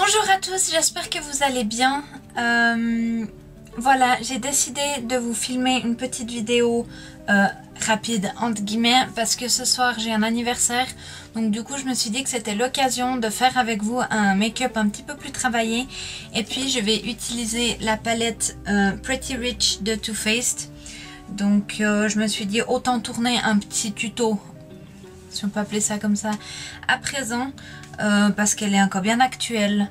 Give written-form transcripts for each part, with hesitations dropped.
Bonjour à tous, j'espère que vous allez bien. Voilà, j'ai décidé de vous filmer une petite vidéo rapide entre guillemets parce que ce soir j'ai un anniversaire. Donc du coup je me suis dit que c'était l'occasion de faire avec vous un make-up un petit peu plus travaillé. Et puis je vais utiliser la palette Pretty Rich de Too Faced. Donc je me suis dit autant tourner un petit tuto, si on peut appeler ça comme ça, à présent. Parce qu'elle est encore bien actuelle,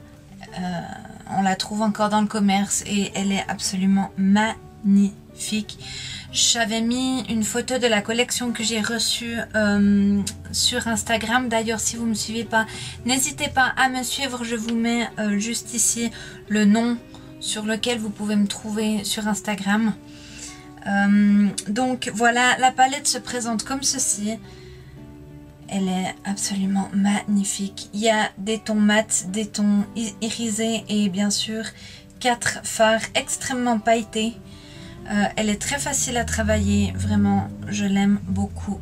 on la trouve encore dans le commerce et elle est absolument magnifique. J'avais mis une photo de la collection que j'ai reçue sur Instagram. D'ailleurs si vous ne me suivez pas, n'hésitez pas à me suivre, je vous mets juste ici le nom sur lequel vous pouvez me trouver sur Instagram. Donc voilà, la palette se présente comme ceci. Elle est absolument magnifique. Il y a des tons mat, des tons irisés et bien sûr 4 fards extrêmement pailletés. Elle est très facile à travailler, vraiment je l'aime beaucoup.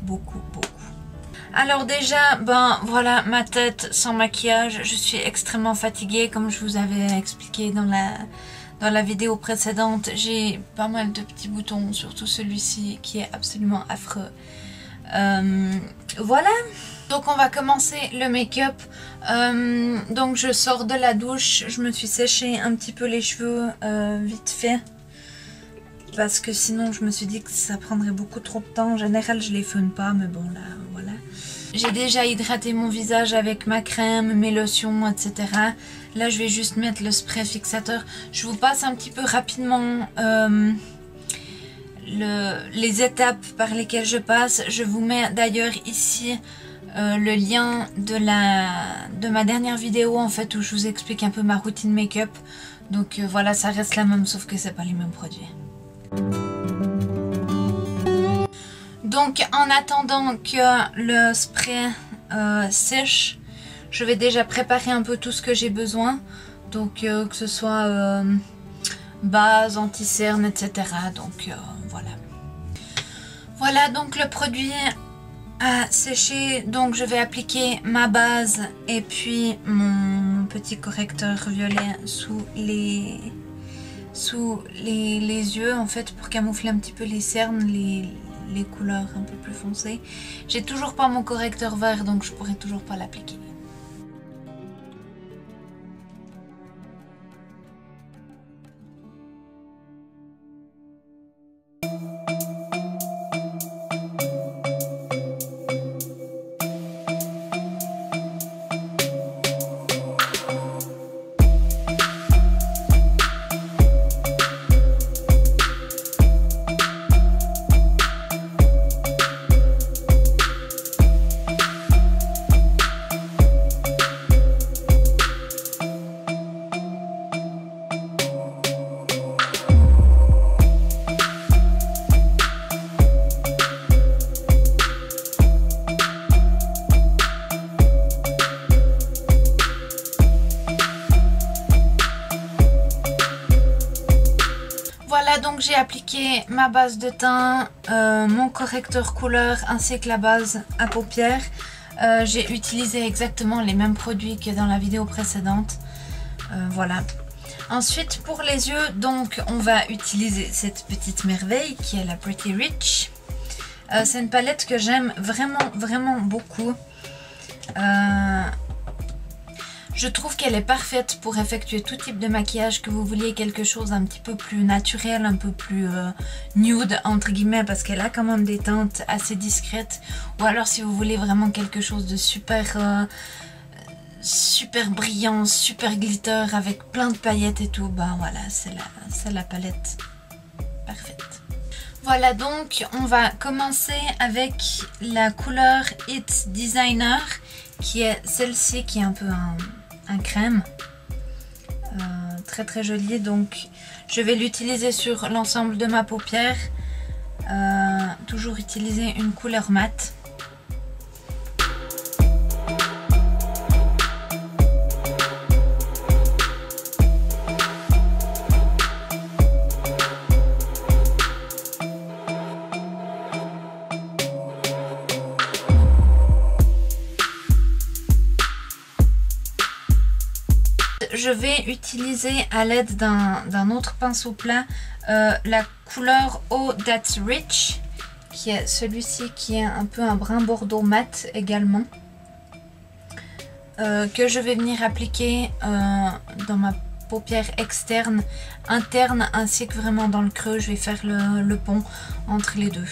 Alors déjà, ben voilà ma tête sans maquillage. Je suis extrêmement fatiguée comme je vous avais expliqué dans la vidéo précédente. J'ai pas mal de petits boutons, surtout celui-ci qui est absolument affreux. Voilà, donc on va commencer le make-up. Donc je sors de la douche, je me suis séché un petit peu les cheveux vite fait parce que sinon je me suis dit que ça prendrait beaucoup trop de temps. En général je les faune pas, mais bon là voilà. J'ai déjà hydraté mon visage avec ma crème, mes lotions, etc. Là je vais juste mettre le spray fixateur. Je vous passe un petit peu rapidement les étapes par lesquelles je passe. Je vous mets d'ailleurs ici le lien de ma dernière vidéo en fait où je vous explique un peu ma routine make-up. Donc voilà, ça reste la même sauf que c'est pas les mêmes produits. Donc en attendant que le spray sèche, je vais déjà préparer un peu tout ce que j'ai besoin. Donc que ce soit base, anti-cerne, etc. Donc voilà. Voilà, donc le produit a séché. Donc je vais appliquer ma base et puis mon petit correcteur violet sous les yeux en fait pour camoufler un petit peu les cernes, les couleurs un peu plus foncées. J'ai toujours pas mon correcteur vert donc je pourrais toujours pas l'appliquer. Voilà, donc j'ai appliqué ma base de teint, mon correcteur couleur ainsi que la base à paupières. J'ai utilisé exactement les mêmes produits que dans la vidéo précédente. Voilà. Ensuite pour les yeux, donc on va utiliser cette petite merveille qui est la Pretty Rich. C'est une palette que j'aime vraiment beaucoup. Je trouve qu'elle est parfaite pour effectuer tout type de maquillage, que vous vouliez quelque chose un petit peu plus naturel, un peu plus nude entre guillemets, parce qu'elle a quand même des teintes assez discrètes. Ou alors si vous voulez vraiment quelque chose de super brillant, super glitter avec plein de paillettes et tout, ben voilà, c'est la palette parfaite. Voilà, donc on va commencer avec la couleur It Designer qui est celle-ci, qui est un peu un crème, très jolie. Donc je vais l'utiliser sur l'ensemble de ma paupière, toujours utiliser une couleur mate. je vais utiliser à l'aide d'un autre pinceau plat la couleur Oh That's Rich, qui est celui-ci qui est un peu un brun bordeaux mat également, que je vais venir appliquer dans ma paupière externe, interne ainsi que vraiment dans le creux. Je vais faire le pont entre les deux.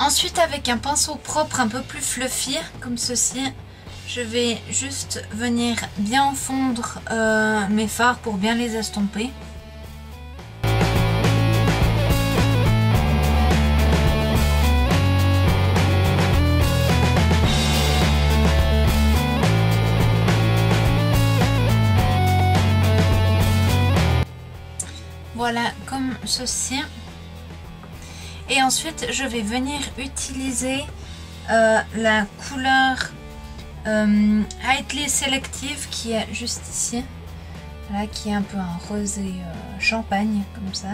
Ensuite, avec un pinceau propre un peu plus fluffy comme ceci, je vais juste venir bien fondre mes fards pour bien les estomper. Voilà, comme ceci. Et ensuite, je vais venir utiliser la couleur Highly Selective qui est juste ici. Voilà, qui est un peu un rosé champagne, comme ça.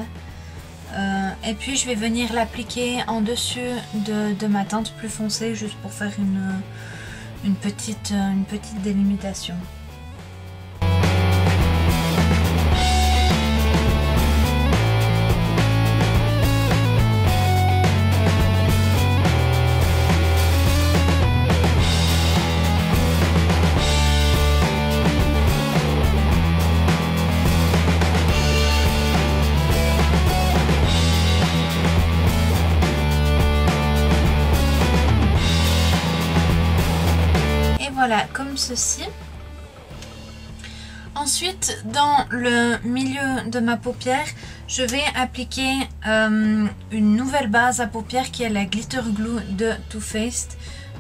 Et puis, je vais venir l'appliquer en dessus de ma teinte plus foncée, juste pour faire une petite délimitation. Voilà, comme ceci. Ensuite, dans le milieu de ma paupière, je vais appliquer une nouvelle base à paupières qui est la Glitter Glue de Too Faced.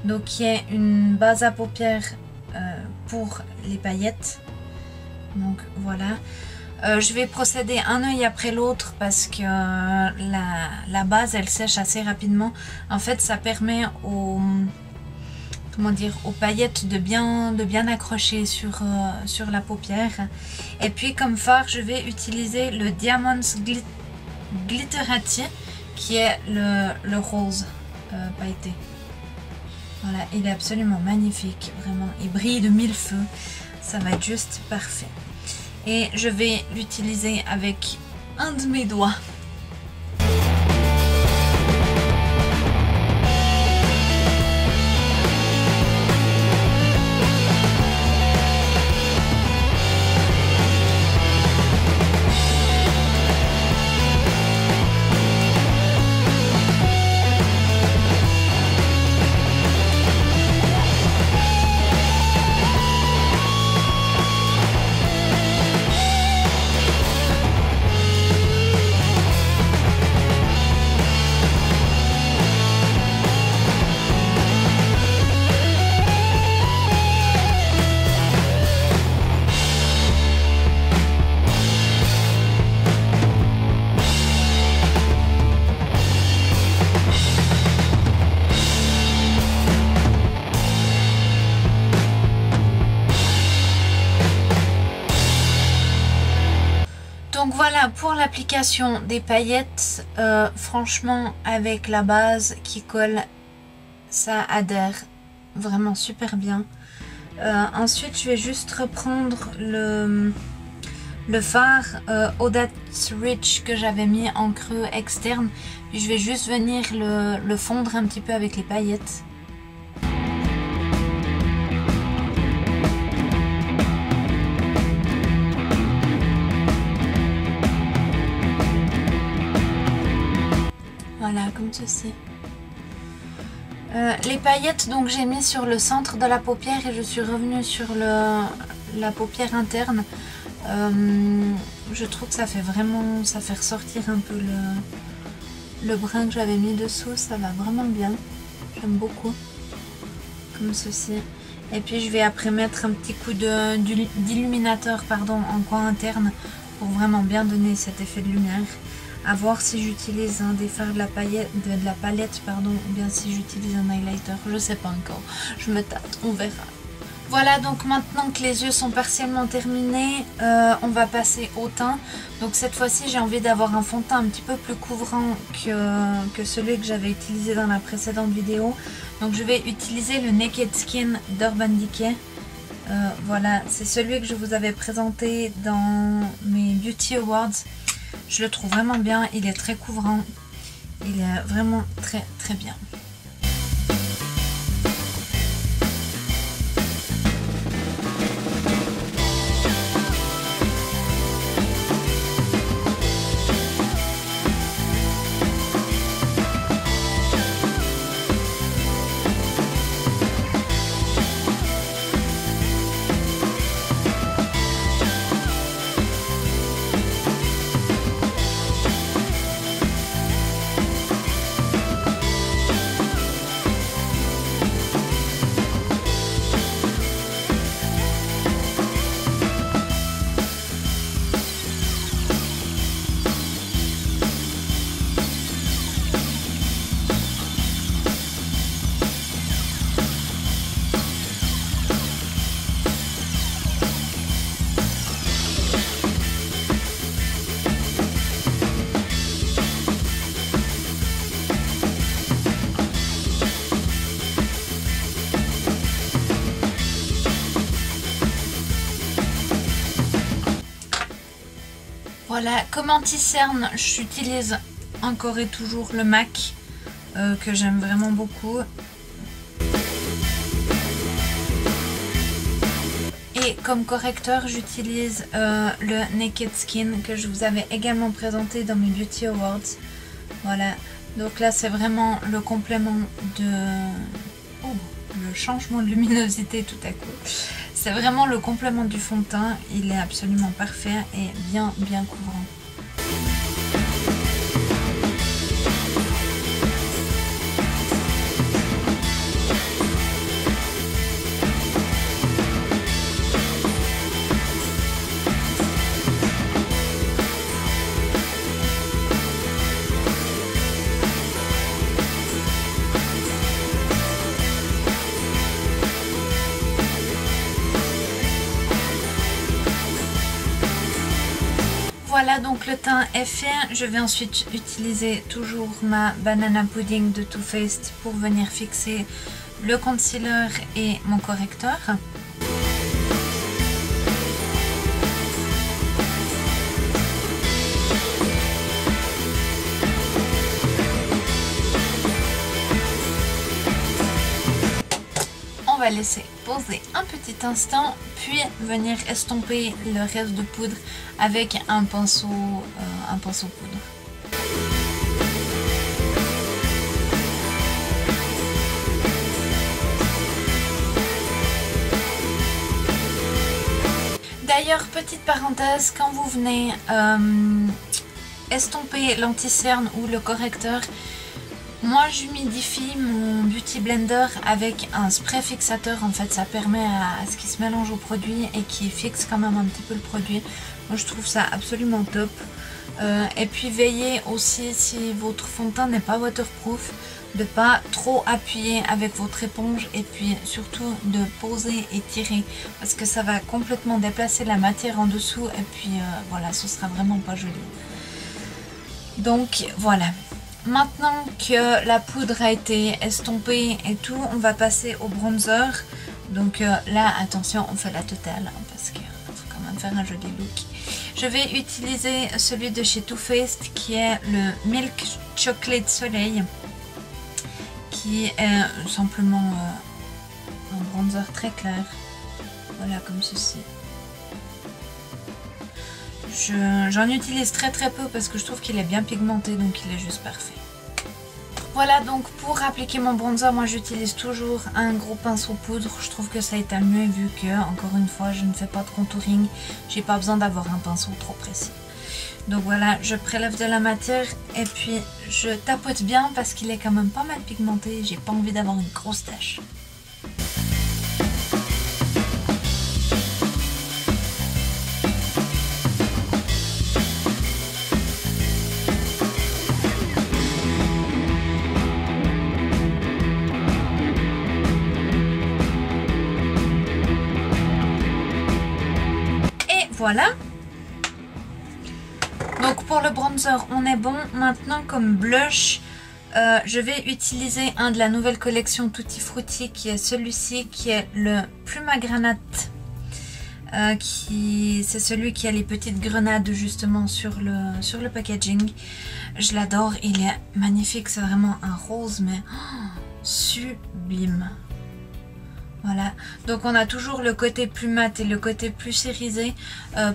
Donc, qui est une base à paupières pour les paillettes. Donc, voilà. Je vais procéder un œil après l'autre parce que la base, elle sèche assez rapidement. En fait, ça permet aux paillettes de bien accrocher sur la paupière. Et puis comme fard, je vais utiliser le Diamonds Glitterati qui est le rose pailleté. Voilà, il est absolument magnifique, vraiment, il brille de mille feux, ça va être juste parfait. Et je vais l'utiliser avec un de mes doigts. Donc voilà pour l'application des paillettes, franchement avec la base qui colle, ça adhère vraiment super bien. Ensuite je vais juste reprendre le fard Oh That's Rich que j'avais mis en creux externe, puis je vais juste venir le fondre un petit peu avec les paillettes. Voilà, comme ceci. Les paillettes, donc j'ai mis sur le centre de la paupière et je suis revenue sur la paupière interne. Je trouve que ça fait vraiment, ça fait ressortir un peu le brin que j'avais mis dessous. Ça va vraiment bien, j'aime beaucoup, comme ceci. Et puis je vais après mettre un petit coup d'illuminateur en coin interne pour vraiment bien donner cet effet de lumière. À voir si j'utilise des fards de la palette, ou bien si j'utilise un highlighter, je sais pas encore, je me tâte, on verra. Voilà, donc maintenant que les yeux sont partiellement terminés, on va passer au teint. Donc cette fois-ci j'ai envie d'avoir un fond de teint un petit peu plus couvrant que celui que j'avais utilisé dans la précédente vidéo. Donc je vais utiliser le Naked Skin d'Urban Decay. Voilà, c'est celui que je vous avais présenté dans mes Beauty Awards. Je le trouve vraiment bien, il est très couvrant, il est vraiment très très bien. Voilà, comme anti-cerne, j'utilise encore et toujours le MAC que j'aime vraiment beaucoup. Et comme correcteur, j'utilise le Naked Skin que je vous avais également présenté dans mes Beauty Awards. Voilà, donc là c'est vraiment le complément de... Oh, le changement de luminosité tout à coup. C'est vraiment le complément du fond de teint, il est absolument parfait et bien couvrant. Voilà, donc le teint est fait. Je vais ensuite utiliser toujours ma Banana Pudding de Too Faced pour venir fixer le concealer et mon correcteur. On va laisser poser un petit instant, puis venir estomper le reste de poudre avec un pinceau poudre. D'ailleurs, petite parenthèse, quand vous venez estomper l'anti-cerne ou le correcteur, moi j'humidifie mon Beauty Blender avec un spray fixateur. En fait ça permet à ce qu'il se mélange au produit et qu'il fixe quand même un petit peu le produit. Moi je trouve ça absolument top. Et puis veillez aussi, si votre fond de teint n'est pas waterproof, de pas trop appuyer avec votre éponge et puis surtout de poser et tirer parce que ça va complètement déplacer la matière en dessous et puis voilà, ce sera vraiment pas joli. Donc voilà. Maintenant que la poudre a été estompée et tout, on va passer au bronzer. Donc là, attention, on fait la totale hein, parce qu'il faut quand même faire un joli look. Je vais utiliser celui de chez Too Faced qui est le Milk Chocolate Soleil, qui est simplement un bronzer très clair. Voilà, comme ceci. J'en utilise très peu parce que je trouve qu'il est bien pigmenté, donc il est juste parfait. Voilà, donc pour appliquer mon bronzer, moi j'utilise toujours un gros pinceau poudre. Je trouve que ça étale mieux vu que, encore une fois, je ne fais pas de contouring. J'ai pas besoin d'avoir un pinceau trop précis. Donc voilà, je prélève de la matière et puis je tapote bien parce qu'il est quand même pas mal pigmenté. J'ai pas envie d'avoir une grosse tache. Voilà. Donc pour le bronzer on est bon. Maintenant comme blush je vais utiliser un de la nouvelle collection Tutti Frutti qui est celui-ci qui est le Pluma Granate. C'est celui qui a les petites grenades justement sur le packaging. Je l'adore, il est magnifique, c'est vraiment un rose mais sublime. Voilà, donc on a toujours le côté plus mat et le côté plus cérisé.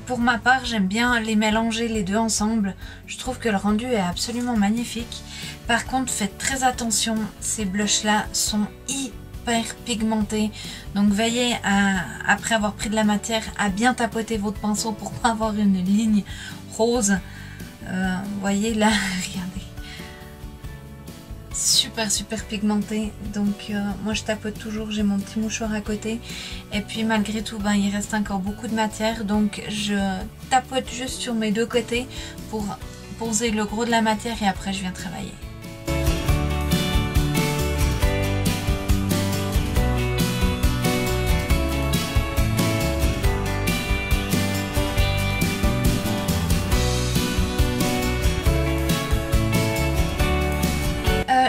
Pour ma part, j'aime bien les mélanger les deux ensemble. Je trouve que le rendu est absolument magnifique. Par contre, faites très attention, ces blushs-là sont hyper pigmentés. Donc veillez, après avoir pris de la matière, à bien tapoter votre pinceau pour pas avoir une ligne rose. Vous voyez là, regardez. Super pigmenté, donc moi je tapote toujours, j'ai mon petit mouchoir à côté et puis malgré tout il reste encore beaucoup de matière, donc je tapote juste sur mes deux côtés pour poser le gros de la matière et après je viens travailler.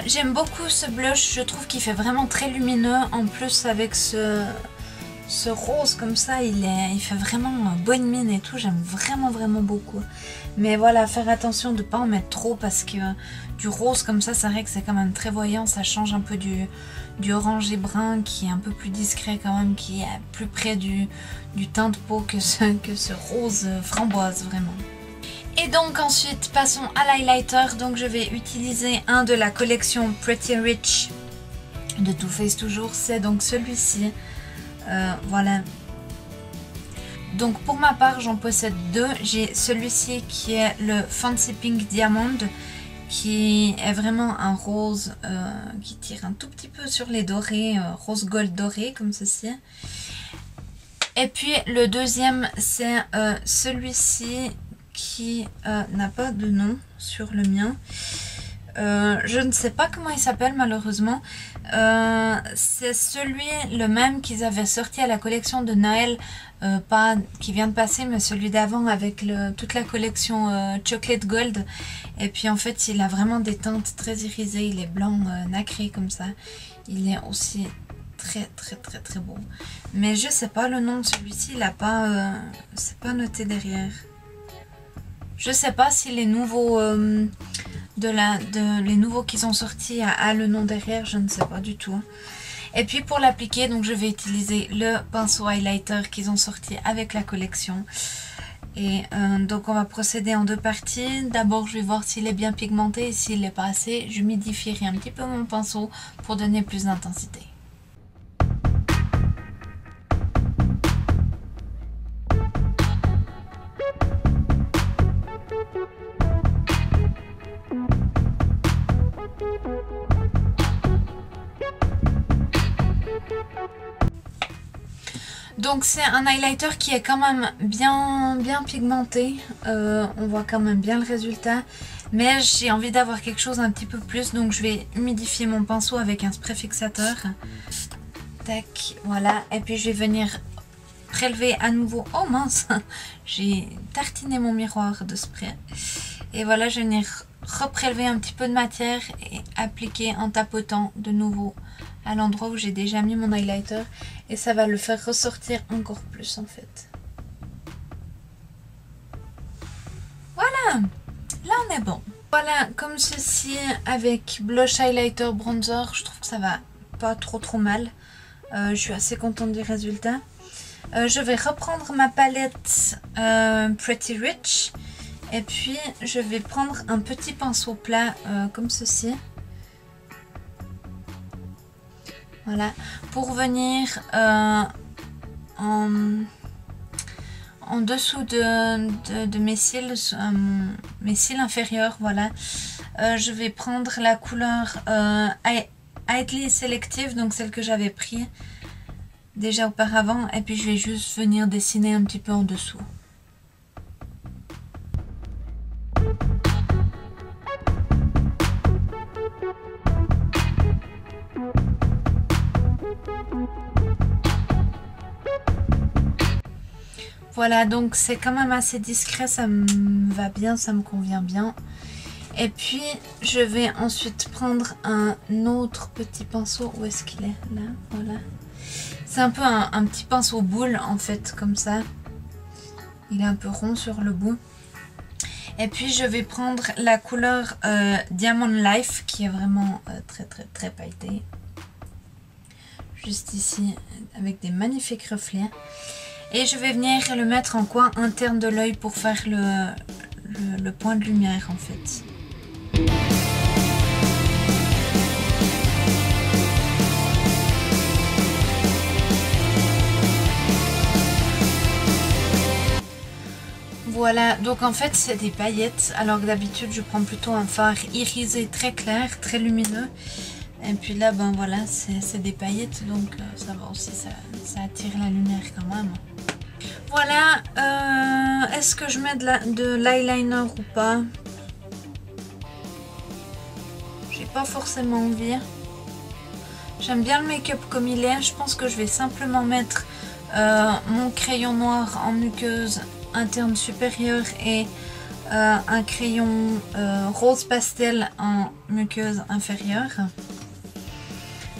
J'aime beaucoup ce blush, je trouve qu'il fait vraiment très lumineux. En plus avec ce rose comme ça, il fait vraiment bonne mine et tout. J'aime vraiment beaucoup. Mais voilà, faire attention de ne pas en mettre trop parce que du rose comme ça, c'est vrai que c'est quand même très voyant. Ça change un peu du orange et brun qui est un peu plus discret quand même, qui est plus près du teint de peau que ce rose framboise vraiment. Et donc ensuite passons à l'highlighter. Donc je vais utiliser un de la collection Pretty Rich de Too Faced toujours, c'est donc celui-ci. Voilà. Donc pour ma part j'en possède deux. J'ai celui-ci qui est le Fancy Pink Diamond qui est vraiment un rose qui tire un tout petit peu sur les dorés, rose gold doré comme ceci. Et puis le deuxième c'est celui-ci qui n'a pas de nom sur le mien. Je ne sais pas comment il s'appelle malheureusement. C'est le même qu'ils avaient sorti à la collection de Noël, pas qui vient de passer mais celui d'avant avec toute la collection Chocolate Gold. Et puis en fait il a vraiment des teintes très irisées, il est blanc nacré comme ça. Il est aussi très beau. Mais je sais pas le nom de celui-ci, il a pas, c'est pas noté derrière. Je sais pas si les nouveaux les nouveaux qu'ils ont sortis a le nom derrière, je ne sais pas du tout. Et puis pour l'appliquer, donc je vais utiliser le pinceau highlighter qu'ils ont sorti avec la collection. Et donc on va procéder en deux parties. D'abord je vais voir s'il est bien pigmenté et s'il n'est pas assez, j'humidifierai un petit peu mon pinceau pour donner plus d'intensité. Donc c'est un highlighter qui est quand même bien pigmenté, on voit quand même bien le résultat, mais j'ai envie d'avoir quelque chose un petit peu plus, donc je vais humidifier mon pinceau avec un spray fixateur. Tac, voilà, et puis je vais venir prélever à nouveau, oh mince, j'ai tartiné mon miroir de spray, et voilà, je vais venir reprélever un petit peu de matière et appliquer en tapotant de nouveau à l'endroit où j'ai déjà mis mon highlighter et ça va le faire ressortir encore plus en fait. Voilà, là on est bon. Voilà, comme ceci avec blush, highlighter, bronzer, je trouve que ça va pas trop mal. Je suis assez contente du résultat. Je vais reprendre ma palette Pretty Rich et puis je vais prendre un petit pinceau plat comme ceci. Voilà, pour venir en dessous de mes cils, mes cils inférieurs, voilà. Je vais prendre la couleur Highly Selective, donc celle que j'avais pris déjà auparavant, et puis je vais juste venir dessiner un petit peu en dessous. Voilà, donc c'est quand même assez discret, ça me va bien, ça me convient bien. Et puis je vais ensuite prendre un autre petit pinceau. Où est-ce qu'il est? Là, voilà. C'est un peu un petit pinceau boule en fait, comme ça. Il est un peu rond sur le bout. Et puis je vais prendre la couleur Diamond Life, qui est vraiment très pailletée. Juste ici, avec des magnifiques reflets. Et je vais venir le mettre en coin interne de l'œil pour faire le point de lumière en fait. Voilà, donc en fait c'est des paillettes, alors que d'habitude je prends plutôt un fard irisé très clair, très lumineux. Et puis là, ben voilà, c'est des paillettes, donc ça va aussi, ça attire la lumière quand même. Voilà, est-ce que je mets de l'eyeliner ou pas? J'ai pas forcément envie. J'aime bien le make-up comme il est, je pense que je vais simplement mettre mon crayon noir en muqueuse interne supérieure et un crayon rose pastel en muqueuse inférieure.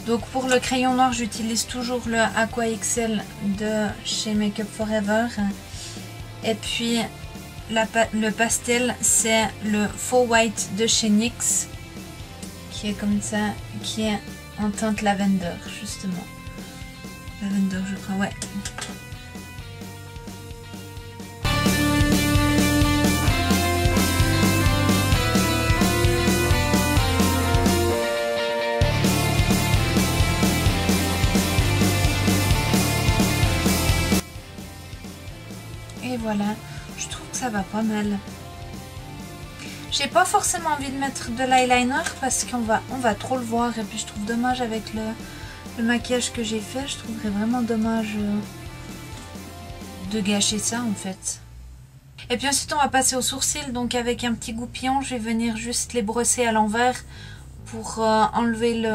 Donc pour le crayon noir, j'utilise toujours le Aqua XL de chez Makeup Forever. Et puis le pastel, c'est le Faux White de chez NYX, qui est comme ça, qui est en teinte lavender justement. Lavender je crois, ouais. Et voilà, je trouve que ça va pas mal. J'ai pas forcément envie de mettre de l'eyeliner parce qu'on va trop le voir, et puis je trouve dommage avec le maquillage que j'ai fait, je trouverais vraiment dommage de gâcher ça en fait. Et puis ensuite on va passer aux sourcils, donc avec un petit goupillon je vais venir juste les brosser à l'envers pour enlever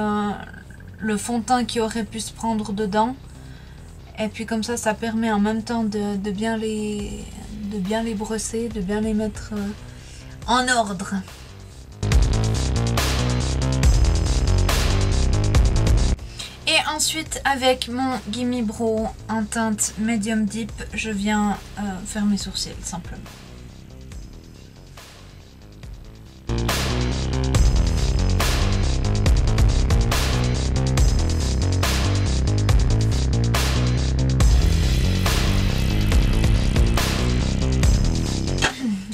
le fond de teint qui aurait pu se prendre dedans. Et puis comme ça permet en même temps de bien les brosser, de bien les mettre en ordre. Et ensuite avec mon Gimme Brow en teinte Medium Deep, je viens faire mes sourcils simplement.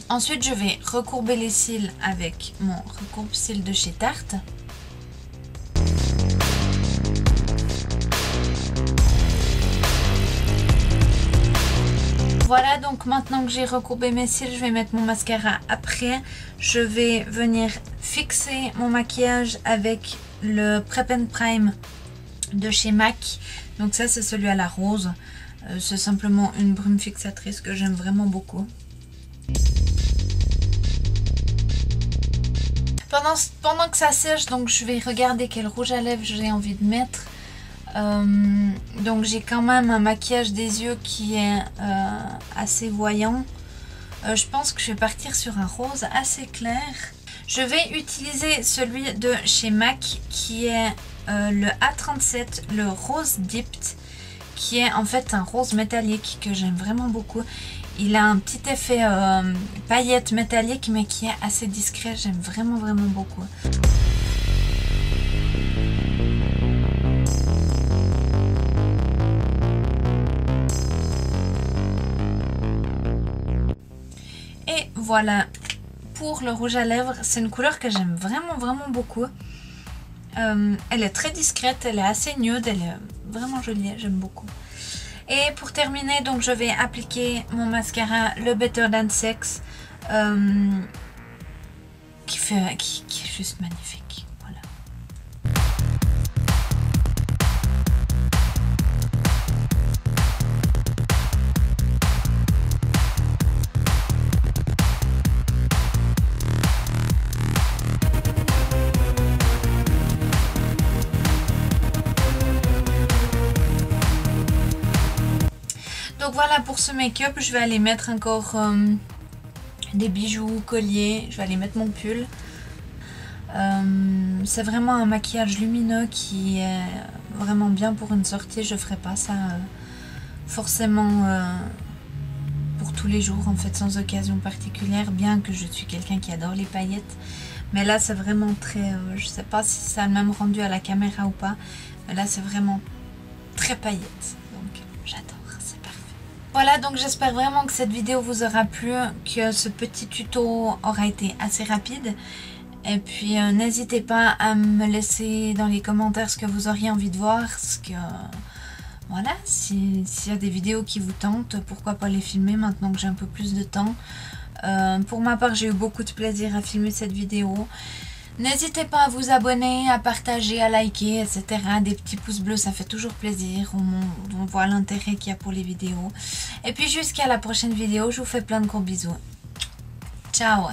Ensuite, je vais recourber les cils avec mon recourbe-cils de chez Tarte. Voilà, donc maintenant que j'ai recourbé mes cils, je vais mettre mon mascara après. Je vais venir fixer mon maquillage avec le Prep and Prime de chez MAC. Donc ça, c'est celui à la rose. C'est simplement une brume fixatrice que j'aime vraiment beaucoup. Pendant que ça sèche, donc je vais regarder quel rouge à lèvres j'ai envie de mettre. Donc j'ai quand même un maquillage des yeux qui est assez voyant. Je pense que je vais partir sur un rose assez clair. Je vais utiliser celui de chez MAC qui est le A37, le Rose Dipped, qui est en fait un rose métallique que j'aime vraiment beaucoup. Il a un petit effet paillette métallique mais qui est assez discret, j'aime vraiment beaucoup. Et voilà pour le rouge à lèvres, c'est une couleur que j'aime vraiment beaucoup. Elle est très discrète, elle est assez nude, elle est vraiment jolie, j'aime beaucoup. Et pour terminer, donc je vais appliquer mon mascara, le Better Than Sex, qui est juste magnifique. Voilà. Donc voilà pour ce make-up, je vais aller mettre encore des bijoux, colliers, je vais aller mettre mon pull. C'est vraiment un maquillage lumineux qui est vraiment bien pour une sortie. Je ferai pas ça forcément pour tous les jours en fait, sans occasion particulière, bien que je suis quelqu'un qui adore les paillettes. Mais là c'est vraiment très, je sais pas si ça a le même rendu à la caméra ou pas, mais là c'est vraiment très paillettes, donc j'adore. Voilà, donc j'espère vraiment que cette vidéo vous aura plu, que ce petit tuto aura été assez rapide. Et puis n'hésitez pas à me laisser dans les commentaires ce que vous auriez envie de voir. Ce que, voilà, s'il y a des vidéos qui vous tentent, pourquoi pas les filmer maintenant que j'ai un peu plus de temps. Pour ma part, j'ai eu beaucoup de plaisir à filmer cette vidéo. N'hésitez pas à vous abonner, à partager, à liker, etc. Des petits pouces bleus, ça fait toujours plaisir. On voit l'intérêt qu'il y a pour les vidéos. Et puis jusqu'à la prochaine vidéo, je vous fais plein de gros bisous. Ciao!